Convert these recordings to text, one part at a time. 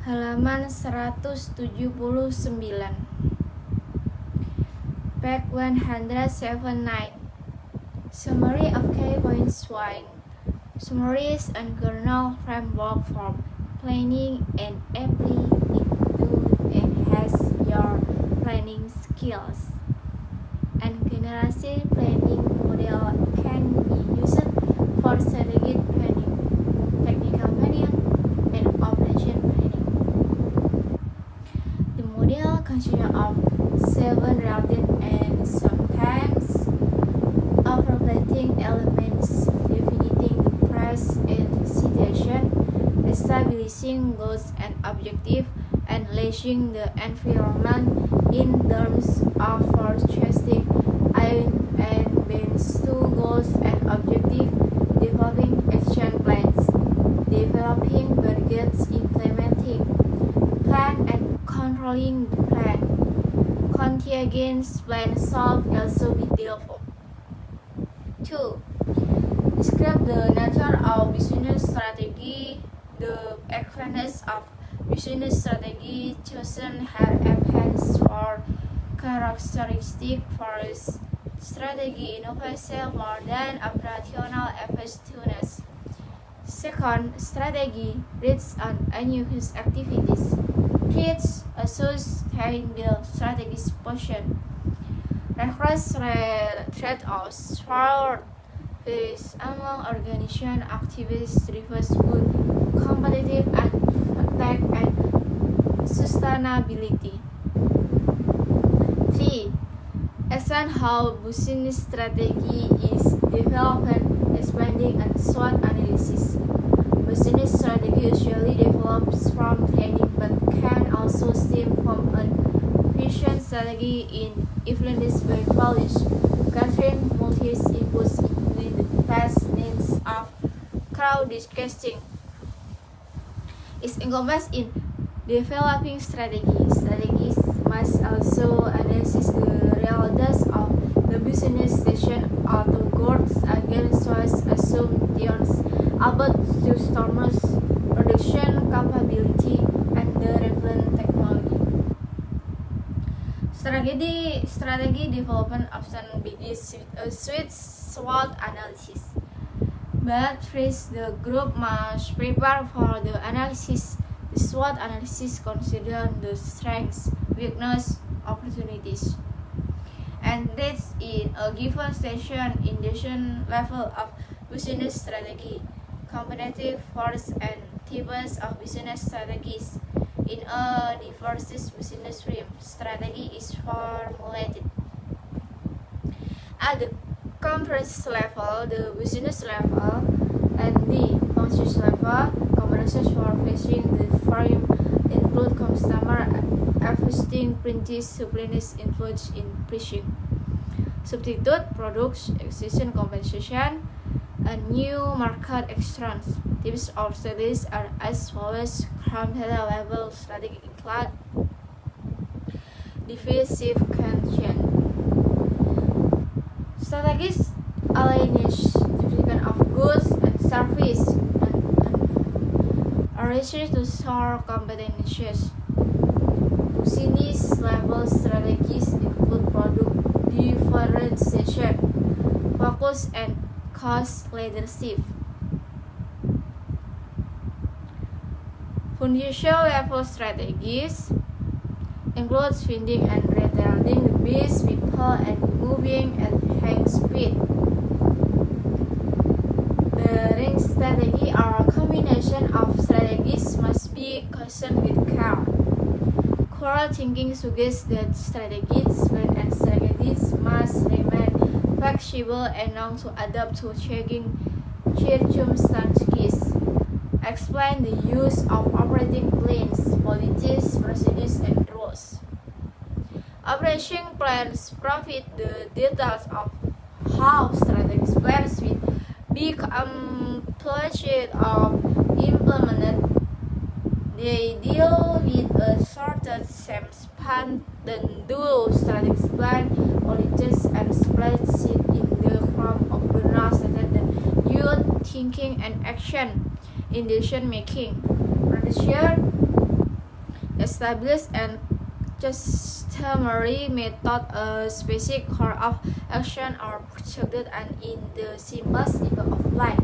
halaman 179. Page 179. Summary of key points 1. Summaries and kernel framework for planning and apply it to enhance your planning skills. And generation planning model can be used for strategic planning, technical planning, and operation planning. The model consists of 7 related and sometimes overlapping elements, defining the price and situation, establishing goals and objectives, and laying the environment in terms of forecasting and base to goals and objectives, developing action plans, developing budgets, implementing plan and controlling the plan. Contingent plan solve also be developed. 2. Describe the nature of business strategy. The excellence of business strategy chosen have enhanced for characteristic first. Strategy innovation more than operational effectiveness. Second, strategy reads on unused activities. Third, associating the strategic position. Request trade-offs. Fourth, is among organization activities reverse food, competitive attack and sustainability. 3. Explain how business strategy is developed, expanding and SWOT analysis. Business strategy usually develops from planning but can also stem from an vision strategy in influenced by values, gathering multiple inputs including the best needs of crowd discussing. Is encompassed in developing strategy. Strategies must also analyze the realities of the business situation or to guard against assumptions about customers' production capability and the relevant technology. Strategy development often begins with a SWOT analysis. But first, the group must prepare for the analysis. The SWOT analysis considers the strengths, weaknesses, opportunities, and that's in a given station in the level of business strategy, competitive force, and types of business strategies. In a diverse business stream, strategy is formulated at the conference level, the business level, and the function level. Competencies for facing the firm include customer existing printing, supplies influence in pricing, substitute products, existing compensation, and new market extractions. Tips of studies are as follows. Competitive level strategy include diversification. Strategies alignation of goods and service and research to solve competencies. Business level strategies include product differentiation, focus, and cost leadership. Financial level strategies include finding and retaining the best people and moving at high speed. The ring strategy or combination of strategies must be chosen with care. Core thinking suggests that strategies and strategies must remain flexible and known to adapt to changing circumstances. Explain the use of operating plans, policies, procedures, and rules. Operation plans provide the details of how strategic plans will be accomplished or implemented. They deal with a shorter time span than do strategic plan, policies, and spreadsheet in the form of journal stated that youth thinking and action in decision making. Producer establish and customary method, a specific course of action or project, and in the simplest level of life.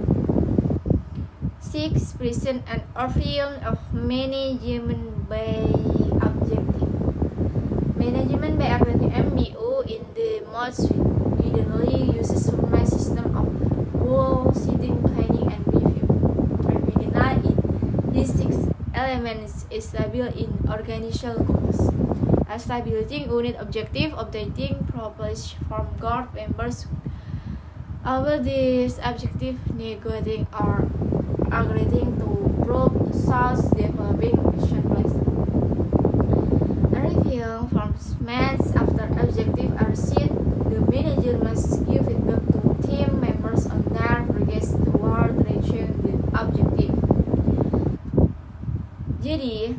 6. Present an overview of management by objective. Management by objective (MBO) in the most widely used format system of goal setting, planning, and review. And within it, these 6 elements establish in organizational goals, establishing unit objective, obtaining progress from goal members over these objectives, negotiating or agreeing to process developing action plans. A review format after objectives are set, the manager must give feedback to team members on their progress toward reaching the objective. Jadi,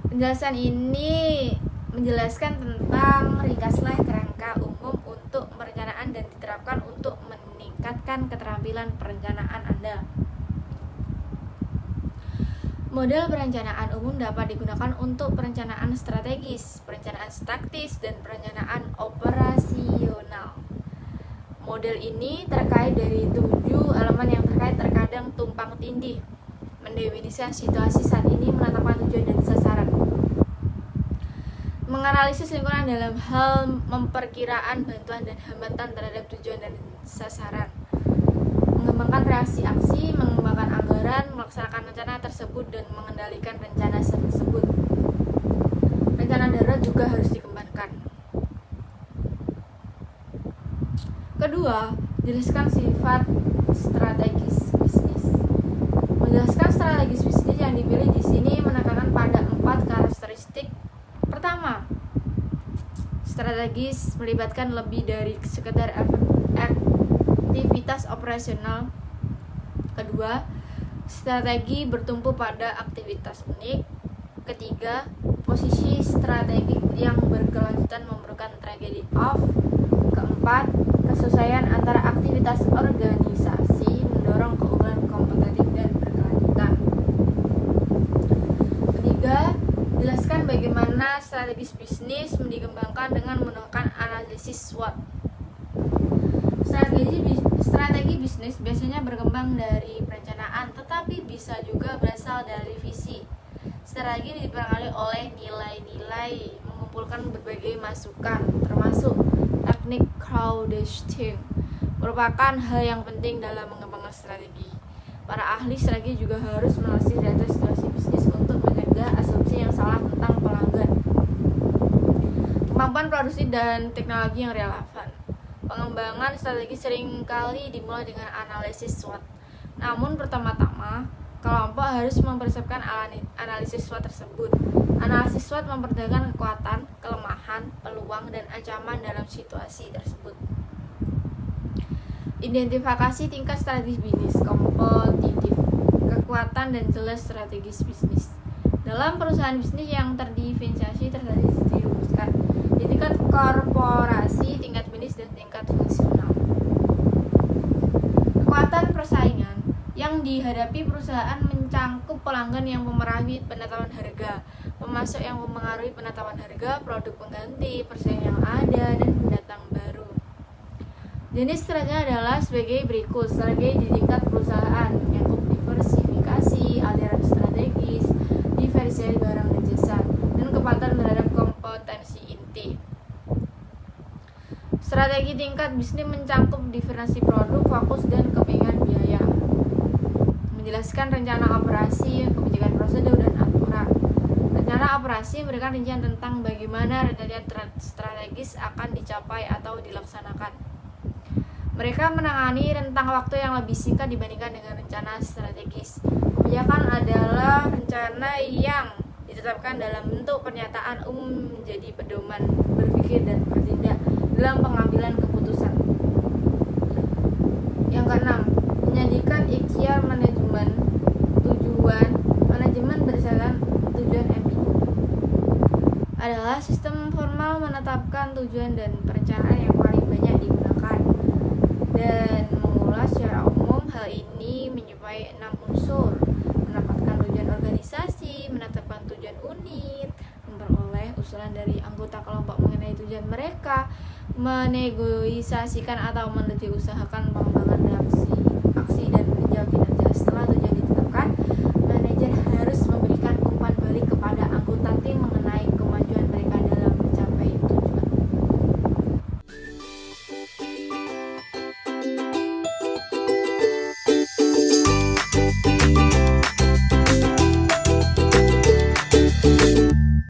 penjelasan ini menjelaskan tentang ringkaslah kerangka umum untuk perencanaan dan diterapkan untuk meningkatkan keterampilan perencanaan Anda. Model perencanaan umum dapat digunakan untuk perencanaan strategis, perencanaan taktis, dan perencanaan operasional. Model ini terkait dari 7 elemen yang terkadang tumpang tindih, mendefinisikan situasi saat ini, menetapkan tujuan dan sasaran, menganalisis lingkungan dalam hal memperkiraan bantuan dan hambatan terhadap tujuan dan sasaran, mengembangkan reaksi aksi, mengembangkan anggaran, melaksanakan rencana tersebut, dan mengendalikan rencana tersebut. Rencana darurat juga harus dikembangkan. Kedua, jelaskan sifat strategis bisnis. Menjelaskan strategis bisnis yang dipilih di sini menekankan pada 4 karakteristik. Pertama, strategis melibatkan lebih dari sekedar aktivitas operasional. Kedua, strategi bertumpu pada aktivitas unik. Ketiga, posisi strategi yang berkelanjutan memerlukan trade off. Keempat, kesesuaian antara aktivitas organisasi mendorong keunggulan kompetitif dan berkelanjutan. Ketiga, jelaskan bagaimana strategis bisnis dikembangkan dengan menggunakan analisis SWOT. Strategi bisnis biasanya berkembang dari perencanaan, tetapi bisa juga berasal dari visi. Strategi dipengaruhi oleh nilai-nilai, mengumpulkan berbagai masukan, termasuk teknik crowdsourcing, merupakan hal yang penting dalam mengembangkan strategi. Para ahli strategi juga harus menganalisis data situasi bisnis untuk mencegah asumsi yang salah tentang pelanggan, kemampuan produksi, dan teknologi yang relevan. Pengembangan strategi seringkali dimulai dengan analisis SWOT. Namun pertama-tama, kelompok harus mempersiapkan analisis SWOT tersebut. Analisis SWOT memperdayakan kekuatan, kelemahan, peluang, dan ancaman dalam situasi tersebut. Identifikasi tingkat strategis bisnis kompetitif, kekuatan dan jelas strategis bisnis. Dalam perusahaan bisnis yang terdiversifikasi dirumuskan di tingkat korporasi, tingkat bisnis, dan tingkat fungsional. Kekuatan persaingan yang dihadapi perusahaan mencangkup pelanggan yang mempengaruhi penetapan harga, pemasok yang mempengaruhi penetapan harga, produk pengganti, persaingan yang ada, dan pendatang baru. Jenis strategi adalah sebagai berikut. Strategi di tingkat perusahaan menyangkut diversifikasi, aliran strategis, diversifikasi barang dan jasa, dan kepatuhan terhadap kompetensi inti. Strategi tingkat bisnis mencangkup diversifikasi produk, fokus, dan kepingan biaya. Menjelaskan rencana operasi, kebijakan prosedur, dan aturan. Rencana operasi memberikan rincian tentang bagaimana rencana strategis akan dicapai atau dilaksanakan. Mereka menangani rentang waktu yang lebih singkat dibandingkan dengan rencana strategis. Kebijakan adalah rencana yang ditetapkan dalam bentuk pernyataan umum menjadi pedoman berpikir dan bertindak dalam pengambilan keputusan. Yang keenam, menjadikan ikhtiar manajemen tujuan manajemen berdasarkan tujuan MBO adalah sistem formal menetapkan tujuan dan perencanaan yang paling banyak digunakan dan mengulas secara umum. Hal ini menyerupai 6 unsur: menetapkan tujuan organisasi, menetapkan tujuan usulan dari anggota kelompok mengenai tujuan mereka, menegosiasikan atau meneliti usahakan pengembangan reaksi